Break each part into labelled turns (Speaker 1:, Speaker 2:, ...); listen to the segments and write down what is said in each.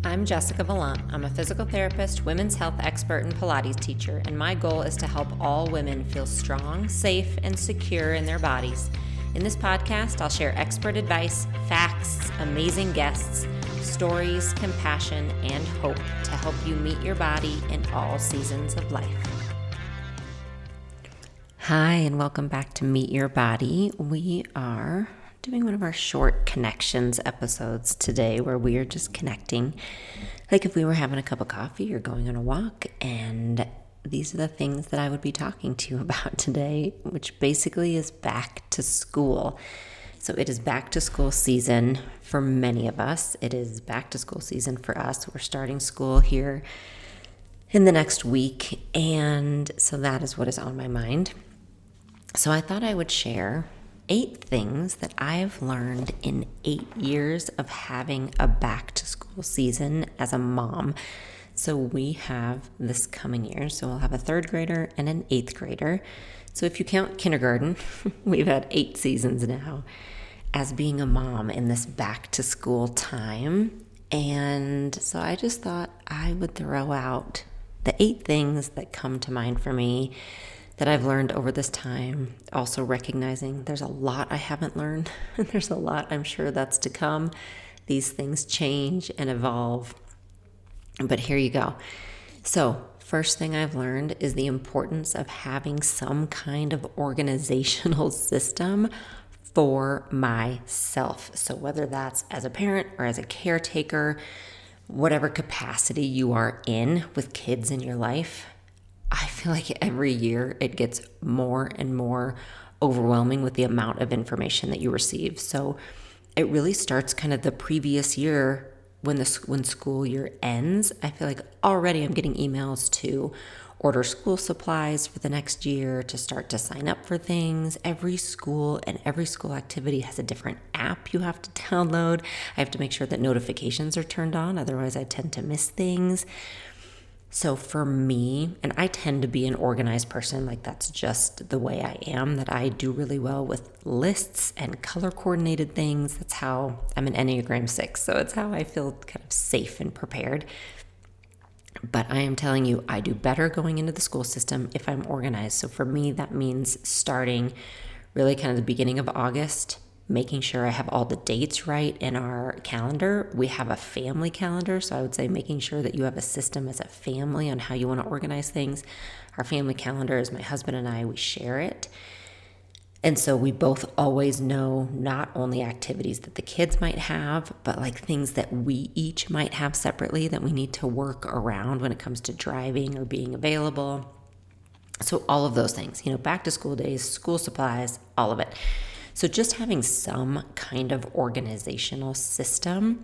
Speaker 1: I'm Jessica Valant. I'm a physical therapist, women's health expert, and Pilates teacher, and my goal is to help all women feel strong, safe, and secure in their bodies. In this podcast, I'll share expert advice, facts, amazing guests, stories, compassion, and hope to help you meet your body in all seasons of life. Hi, and welcome back to Meet Your Body. We are doing one of our short connections episodes today where we are just connecting like if we were having a cup of coffee or going on a walk, and these are the things that I would be talking to you about today, which basically is back to school. So it is back to school season for many of us. It is back to school season for us. We're starting school here in the next week, and so that is what is on my mind. So I thought I would share 8 things that I've learned in 8 years of having a back to school season as a mom. So we have this coming year, so we'll have a 3rd grader and an 8th grader. So if you count kindergarten, we've had 8 seasons now as being a mom in this back to school time. And so I just thought I would throw out the 8 things that come to mind for me that I've learned over this time, also recognizing there's a lot I haven't learned, and there's a lot I'm sure that's to come. These things change and evolve, but here you go. So first thing I've learned is the importance of having some kind of organizational system for myself. So whether that's as a parent or as a caretaker, whatever capacity you are in with kids in your life, I feel like every year it gets more and more overwhelming with the amount of information that you receive. So it really starts kind of the previous year when school year ends. I feel like already I'm getting emails to order school supplies for the next year, to start to sign up for things. Every school and every school activity has a different app you have to download. I have to make sure that notifications are turned on, otherwise I tend to miss things. So for me, and I tend to be an organized person, like that's just the way I am, that I do really well with lists and color coordinated things. That's how I'm an Enneagram 6, so it's how I feel kind of safe and prepared. But I am telling you, I do better going into the school system if I'm organized. So for me, that means starting really kind of the beginning of August, making sure I have all the dates right in our calendar. We have a family calendar, so I would say making sure that you have a system as a family on how you want to organize things. Our family calendar is my husband and I, we share it. And so we both always know not only activities that the kids might have, but like things that we each might have separately that we need to work around when it comes to driving or being available. So all of those things, back to school days, school supplies, all of it. So just having some kind of organizational system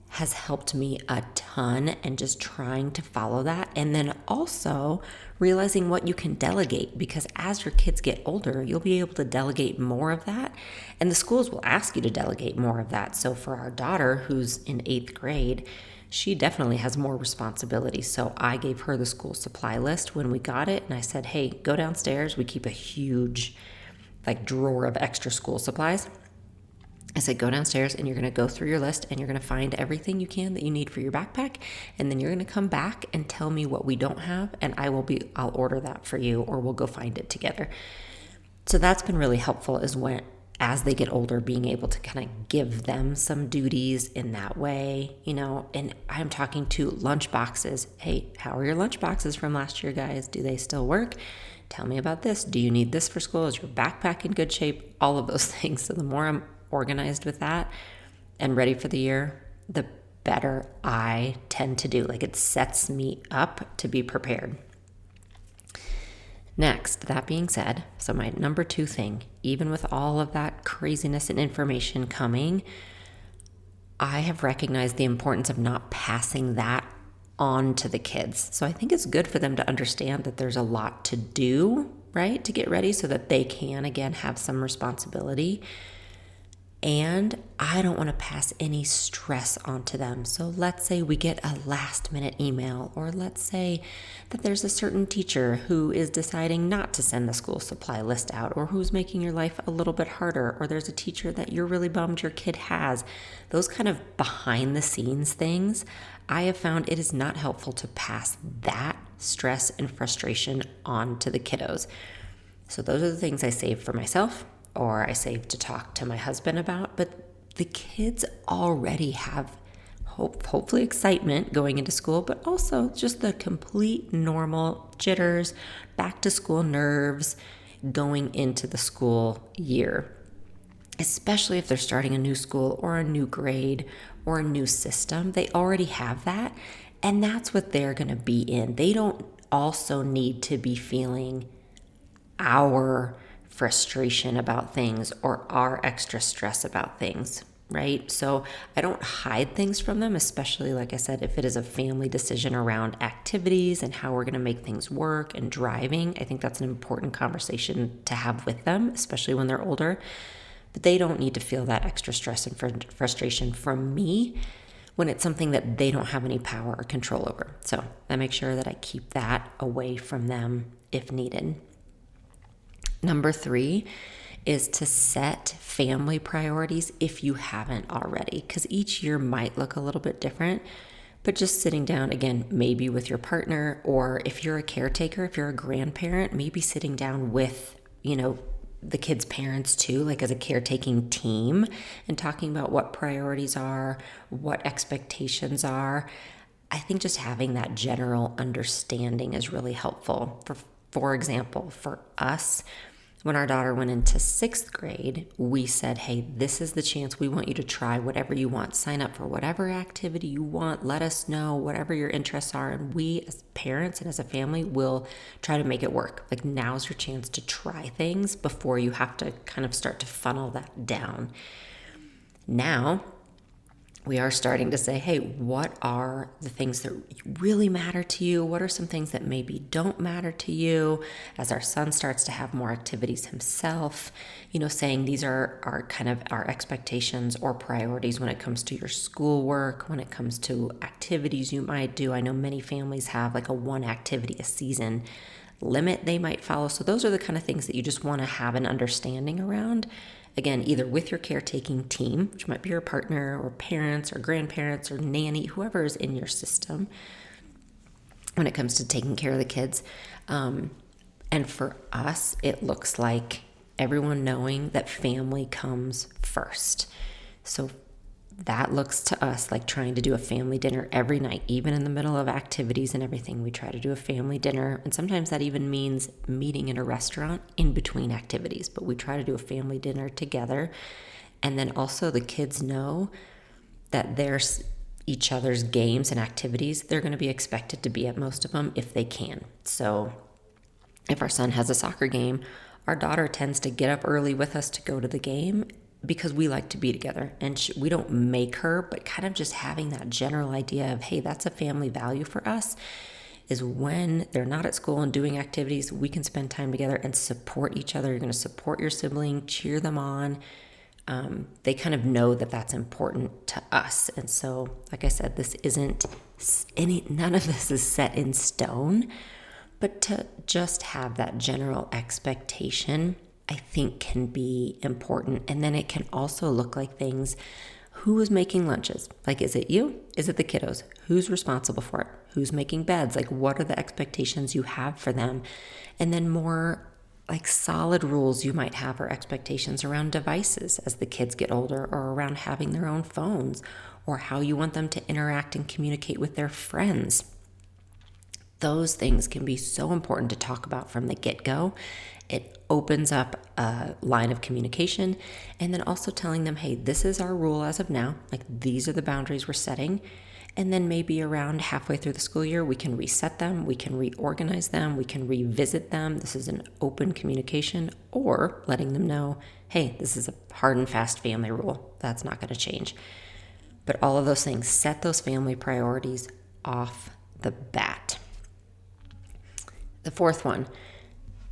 Speaker 1: has helped me a ton, and just trying to follow that. And then also realizing what you can delegate, because as your kids get older, you'll be able to delegate more of that. And the schools will ask you to delegate more of that. So for our daughter who's in 8th grade, she definitely has more responsibility. So I gave her the school supply list when we got it. And I said, hey, go downstairs. We keep a huge drawer of extra school supplies. I said, go downstairs and you're going to go through your list and you're going to find everything you can that you need for your backpack. And then you're going to come back and tell me what we don't have. And I'll order that for you, or we'll go find it together. So that's been really helpful, is as they get older, being able to kind of give them some duties in that way, and I'm talking to lunch boxes. Hey, how are your lunch boxes from last year, guys? Do they still work? Tell me about this. Do you need this for school? Is your backpack in good shape? All of those things. So the more I'm organized with that and ready for the year, the better I tend to do. It sets me up to be prepared. Next, that being said, so my number 2 thing, even with all of that craziness and information coming, I have recognized the importance of not passing that on to the kids. So I think it's good for them to understand that there's a lot to do, right, to get ready so that they can, again, have some responsibility. And I don't want to pass any stress onto them. So let's say we get a last minute email, or let's say that there's a certain teacher who is deciding not to send the school supply list out, or who's making your life a little bit harder, or there's a teacher that you're really bummed your kid has. Those kind of behind the scenes things, I have found it is not helpful to pass that stress and frustration on to the kiddos. So those are the things I save for myself, or I save to talk to my husband about. But the kids already have hopefully excitement going into school, but also just the complete normal jitters, back to school nerves going into the school year, especially if they're starting a new school or a new grade or a new system. They already have that, and that's what they're going to be in. They don't also need to be feeling our frustration about things or our extra stress about things, right? So I don't hide things from them, especially, like I said, if it is a family decision around activities and how we're going to make things work and driving. I think that's an important conversation to have with them, especially when they're older. But they don't need to feel that extra stress and frustration from me when it's something that they don't have any power or control over. So I make sure that I keep that away from them if needed. Number 3 is to set family priorities if you haven't already, because each year might look a little bit different. But just sitting down, again, maybe with your partner, or if you're a caretaker, if you're a grandparent, maybe sitting down with, the kids' parents too, like as a caretaking team, and talking about what priorities are, what expectations are. I think just having that general understanding is really helpful. For example, for us, when our daughter went into 6th grade, we said, hey, this is the chance. We want you to try whatever you want. Sign up for whatever activity you want. Let us know whatever your interests are. And we as parents and as a family will try to make it work. Like, now's your chance to try things before you have to kind of start to funnel that down. Now, we are starting to say, hey, what are the things that really matter to you? What are some things that maybe don't matter to you? As our son starts to have more activities himself, saying these are kind of our expectations or priorities when it comes to your schoolwork, when it comes to activities you might do. I know many families have like a 1 activity a season limit they might follow. So those are the kind of things that you just want to have an understanding around. Again, either with your caretaking team, which might be your partner or parents or grandparents or nanny, whoever is in your system when it comes to taking care of the kids. And for us, it looks like everyone knowing that family comes first. So that looks to us like trying to do a family dinner every night, even in the middle of activities and everything. We try to do a family dinner, and sometimes that even means meeting in a restaurant in between activities, but we try to do a family dinner together. And then also the kids know that there's each other's games and activities. They're going to be expected to be at most of them if they can. So if our son has a soccer game, our daughter tends to get up early with us to go to the game, because we like to be together, and we don't make her, but kind of just having that general idea of, hey, that's a family value for us, is when they're not at school and doing activities, we can spend time together and support each other. You're going to support your sibling, cheer them on. They kind of know that that's important to us. And so, like I said, none of this is set in stone, but to just have that general expectation, I think, can be important. And then it can also look like things. Who is making lunches? Like, is it you? Is it the kiddos? Who's responsible for it? Who's making beds? Like, what are the expectations you have for them? And then more like solid rules you might have or expectations around devices as the kids get older, or around having their own phones, or how you want them to interact and communicate with their friends. Those things can be so important to talk about from the get-go. It opens up a line of communication, and then also telling them, hey, this is our rule as of now. Like, these are the boundaries we're setting. And then maybe around halfway through the school year, we can reset them, we can reorganize them, we can revisit them. This is an open communication, or letting them know, hey, this is a hard and fast family rule. That's not going to change. But all of those things, set those family priorities off the bat. The 4th one,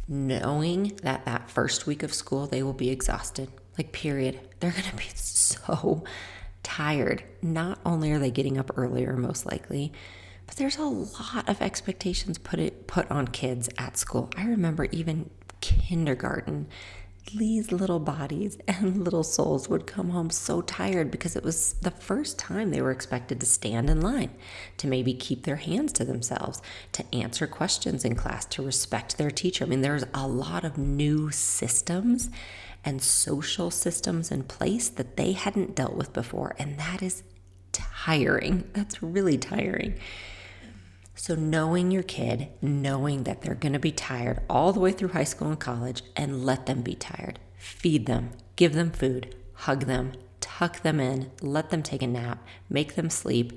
Speaker 1: knowing that first week of school, they will be exhausted. like period. They're going to be so tired. Not only are they getting up earlier, most likely, but there's a lot of expectations put on kids at school. I remember even kindergarten, these little bodies and little souls would come home so tired because it was the first time they were expected to stand in line, to maybe keep their hands to themselves, to answer questions in class, to respect their teacher. I mean, there's a lot of new systems and social systems in place that they hadn't dealt with before, and that is tiring. That's really tiring. So knowing your kid, knowing that they're going to be tired all the way through high school and college, and let them be tired. Feed them, give them food, hug them, tuck them in, let them take a nap, make them sleep.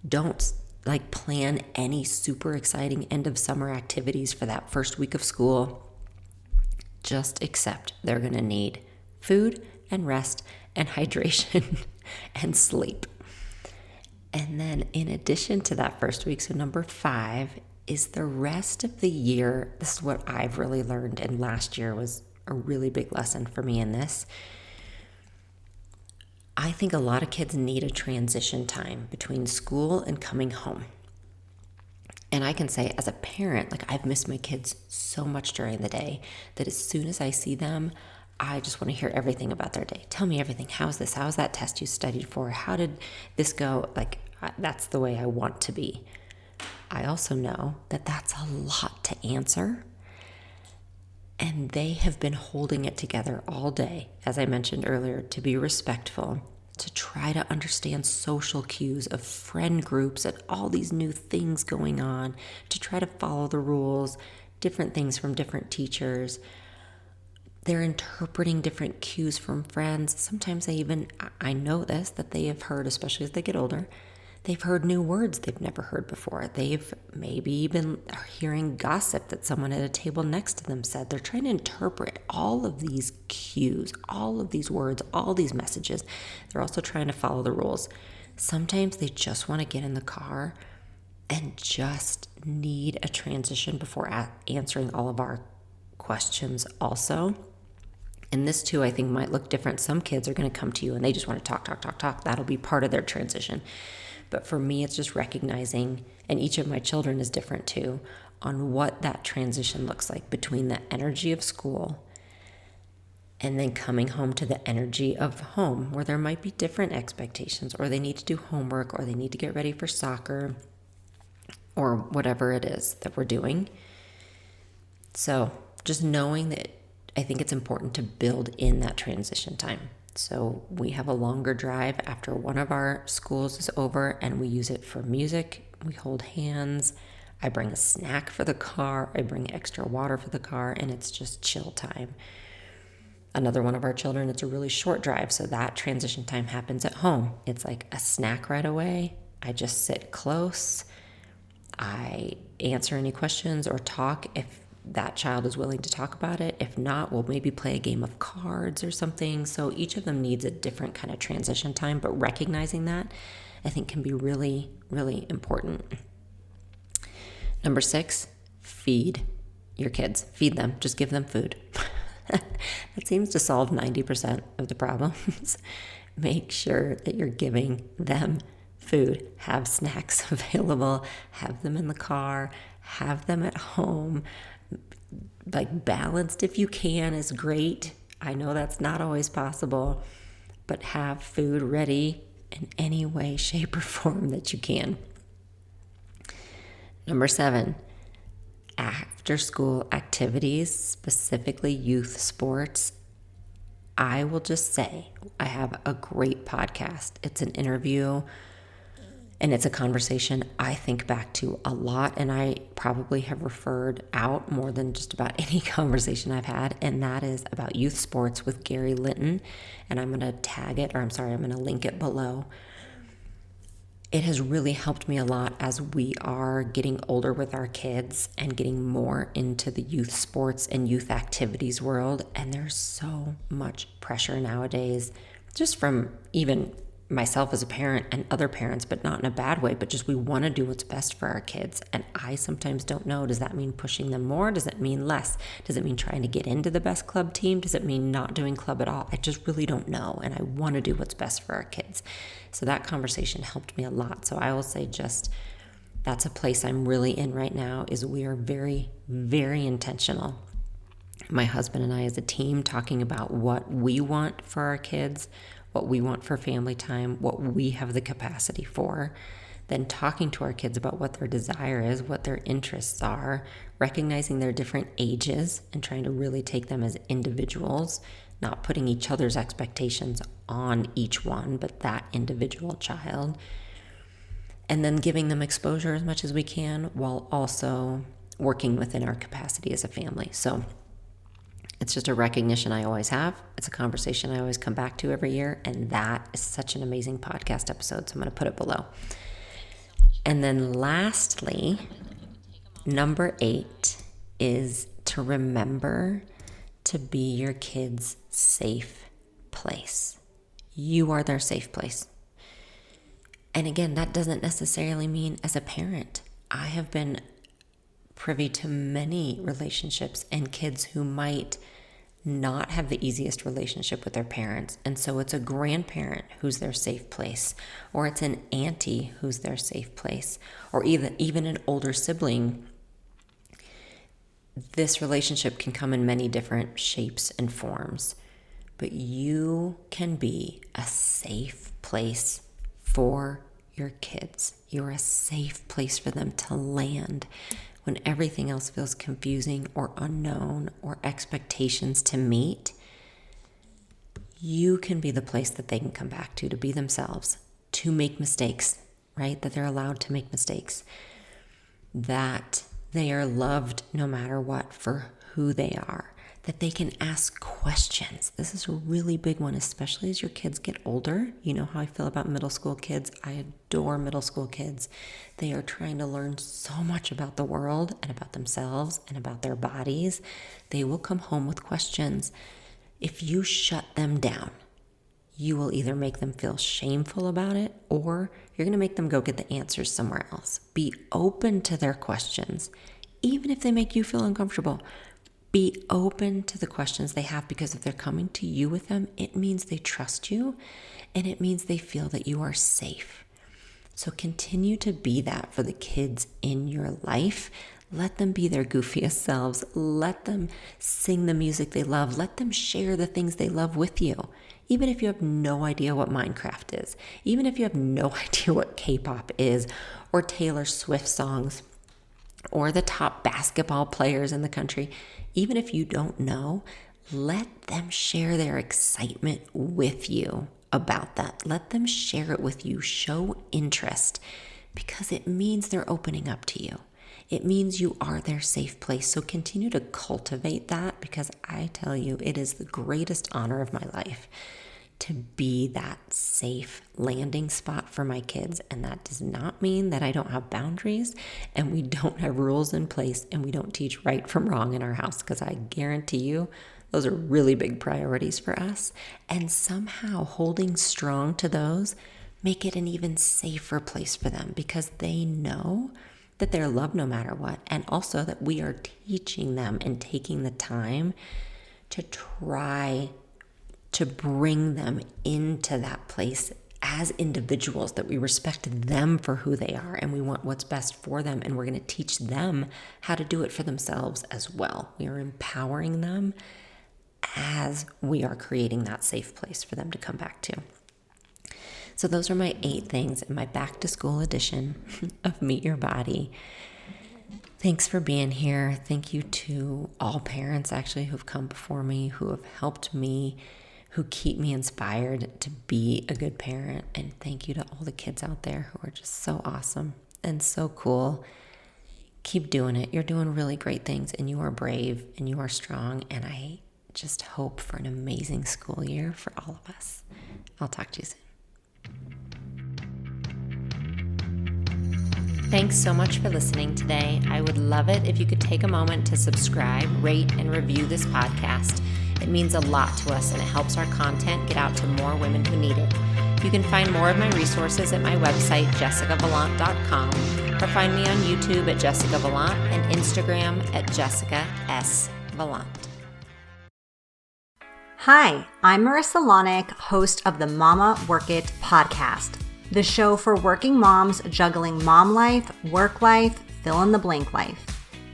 Speaker 1: Don't plan any super exciting end of summer activities for that first week of school. Just accept they're going to need food and rest and hydration and sleep. And then in addition to that first week, so number 5 is the rest of the year. This is what I've really learned, and last year was a really big lesson for me in this. I think a lot of kids need a transition time between school and coming home. And I can say as a parent, I've missed my kids so much during the day that as soon as I see them, I just want to hear everything about their day. Tell me everything. How's this? How's that test you studied for? How did this go? That's the way I want to be. I also know that that's a lot to answer. And they have been holding it together all day, as I mentioned earlier, to be respectful, to try to understand social cues of friend groups and all these new things going on, to try to follow the rules, different things from different teachers. They're interpreting different cues from friends. Sometimes I know this, that they have heard, especially as they get older, they've heard new words they've never heard before. They've maybe been hearing gossip that someone at a table next to them said. They're trying to interpret all of these cues, all of these words, all these messages. They're also trying to follow the rules. Sometimes they just want to get in the car and just need a transition before answering all of our questions also. And this too, I think, might look different. Some kids are going to come to you and they just want to talk. That'll be part of their transition. But for me, it's just recognizing, and each of my children is different too, on what that transition looks like between the energy of school and then coming home to the energy of home, where there might be different expectations, or they need to do homework, or they need to get ready for soccer, or whatever it is that we're doing. So just knowing that, I think it's important to build in that transition time. So we have a longer drive after one of our schools is over, and we use it for music. We hold hands. I bring a snack for the car. I bring extra water for the car, and it's just chill time. Another one of our children, it's a really short drive, so that transition time happens at home. It's like a snack right away. I just sit close. I answer any questions or talk if that child is willing to talk about it. If not, we'll maybe play a game of cards or something. So each of them needs a different kind of transition time, but recognizing that, I think, can be really, really important. Number 6, feed your kids. Feed them. Just give them food. That seems to solve 90% of the problems. Make sure that you're giving them food. Have snacks available. Have them in the car. Have them at home. Balanced if you can is great. I know that's not always possible, but have food ready in any way, shape, or form that you can. Number 7, after school activities, specifically youth sports. I will just say I have a great podcast. It's an interview and it's a conversation I think back to a lot, and I probably have referred out more than just about any conversation I've had, and that is about youth sports with Gary Linton, and I'm going to link it below. It has really helped me a lot as we are getting older with our kids and getting more into the youth sports and youth activities world, and there's so much pressure nowadays, just from even myself as a parent and other parents, but not in a bad way, but just we want to do what's best for our kids. And I sometimes don't know, does that mean pushing them more? Does it mean less? Does it mean trying to get into the best club team? Does it mean not doing club at all? I just really don't know. And I want to do what's best for our kids. So that conversation helped me a lot. So I will say just that's a place I'm really in right now, is we are very, very intentional. My husband and I as a team talking about what we want for our kids, what we want for family time, what we have the capacity for, then talking to our kids about what their desire is, what their interests are, recognizing their different ages and trying to really take them as individuals, not putting each other's expectations on each one, but that individual child, and then giving them exposure as much as we can while also working within our capacity as a family. So it's just a recognition I always have. It's a conversation I always come back to every year. And that is such an amazing podcast episode. So I'm going to put it below. And then lastly, number 8 is to remember to be your kids' safe place. You are their safe place. And again, that doesn't necessarily mean as a parent. I have been privy to many relationships and kids who might not have the easiest relationship with their parents. And so it's a grandparent who's their safe place, or it's an auntie who's their safe place, or even an older sibling. This relationship can come in many different shapes and forms, but you can be a safe place for your kids. You're a safe place for them to land when everything else feels confusing or unknown or expectations to meet. You can be the place that they can come back to be themselves, to make mistakes, right? That they're allowed to make mistakes, that they are loved no matter what for who they are, that they can ask questions. This is a really big one, especially as your kids get older. You know how I feel about middle school kids. I adore middle school kids. They are trying to learn so much about the world and about themselves and about their bodies. They will come home with questions. If you shut them down, you will either make them feel shameful about it, or you're going to make them go get the answers somewhere else. Be open to their questions, even if they make you feel uncomfortable. Be open to the questions they have, because if they're coming to you with them, it means they trust you, and it means they feel that you are safe. So continue to be that for the kids in your life. Let them be their goofiest selves. Let them sing the music they love. Let them share the things they love with you. Even if you have no idea what Minecraft is, even if you have no idea what K-pop is, or Taylor Swift songs, or the top basketball players in the country, even if you don't know, let them share their excitement with you about that. Let them share it with you. Show interest, because it means they're opening up to you. It means you are their safe place. So continue to cultivate that, because I tell you, it is the greatest honor of my life to be that safe landing spot for my kids. And that does not mean that I don't have boundaries and we don't have rules in place and we don't teach right from wrong in our house, because I guarantee you those are really big priorities for us. And somehow holding strong to those make it an even safer place for them, because they know that they're loved no matter what. And also that we are teaching them and taking the time to try to bring them into that place as individuals, that we respect them for who they are and we want what's best for them, and we're going to teach them how to do it for themselves as well. We are empowering them as we are creating that safe place for them to come back to. So those are my 8 things in my back to school edition of Meet Your Body. Thanks for being here. Thank you to all parents actually who've come before me, who have helped me, who keep me inspired to be a good parent. And thank you to all the kids out there who are just so awesome and so cool. Keep doing it. You're doing really great things, and you are brave and you are strong. And I just hope for an amazing school year for all of us. I'll talk to you soon. Thanks so much for listening today. I would love it if you could take a moment to subscribe, rate, and review this podcast. It means a lot to us, and it helps our content get out to more women who need it. You can find more of my resources at my website, jessicavalant.com, or find me on YouTube at Jessica Valant and Instagram at Jessica S. Valant.
Speaker 2: Hi, I'm Marissa Lonick, host of the Mama Work It podcast, the show for working moms juggling mom life, work life, fill in the blank life.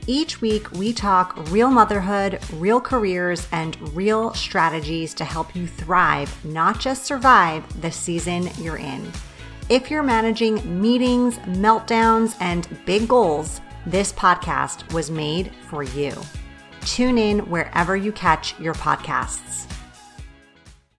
Speaker 2: Each week, we talk real motherhood, real careers, and real strategies to help you thrive, not just survive the season you're in. If you're managing meetings, meltdowns, and big goals, this podcast was made for you. Tune in wherever you catch your podcasts.